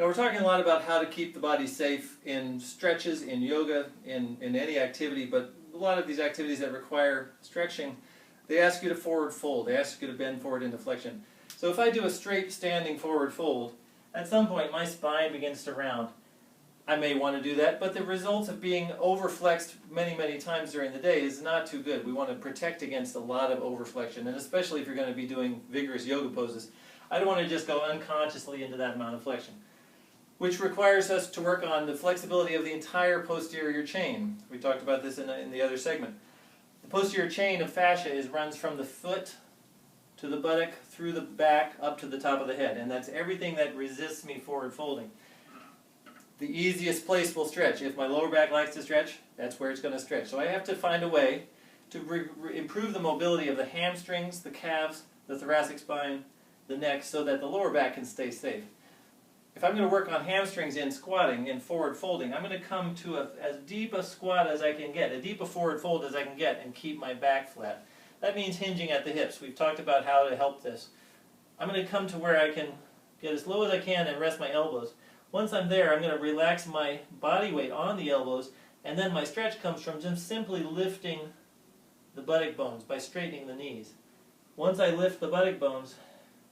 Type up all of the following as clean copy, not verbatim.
Now we're talking a lot about how to keep the body safe in stretches, in yoga, in any activity, but a lot of these activities that require stretching, they ask you to forward fold, they ask you to bend forward into flexion. So if I do a straight standing forward fold, at some point my spine begins to round. I may want to do that, but the results of being overflexed many, many times during the day is not too good. We want to protect against a lot of overflexion, and especially if you're going to be doing vigorous yoga poses. I don't want to just go unconsciously into that amount of flexion, which requires us to work on the flexibility of the entire posterior chain. We talked about this in the other segment. The posterior chain of fascia runs from the foot to the buttock, through the back, up to the top of the head, and that's everything that resists me forward folding. The easiest place will stretch. If my lower back likes to stretch, that's where it's going to stretch. So I have to find a way to improve the mobility of the hamstrings, the calves, the thoracic spine, the neck, so that the lower back can stay safe. If I'm going to work on hamstrings in squatting, in forward folding, I'm going to come to as deep a squat as I can get, as deep a forward fold as I can get, and keep my back flat. That means hinging at the hips. We've talked about how to help this. I'm going to come to where I can get as low as I can and rest my elbows. Once I'm there, I'm going to relax my body weight on the elbows, and then my stretch comes from just simply lifting the buttock bones by straightening the knees. Once I lift the buttock bones,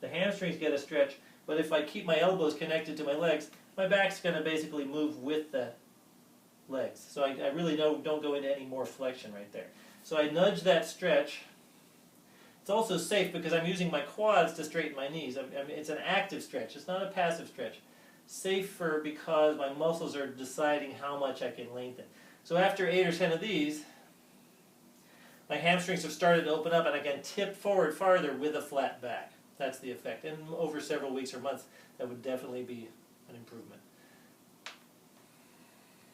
the hamstrings get a stretch, but if I keep my elbows connected to my legs, my back's going to basically move with the legs. So I really don't go into any more flexion right there. So I nudge that stretch. It's also safe because I'm using my quads to straighten my knees. I mean, it's an active stretch. It's not a passive stretch. Safer because my muscles are deciding how much I can lengthen. So after 8 or 10 of these, my hamstrings have started to open up and I can tip forward farther with a flat back. That's the effect. And over several weeks or months, that would definitely be an improvement.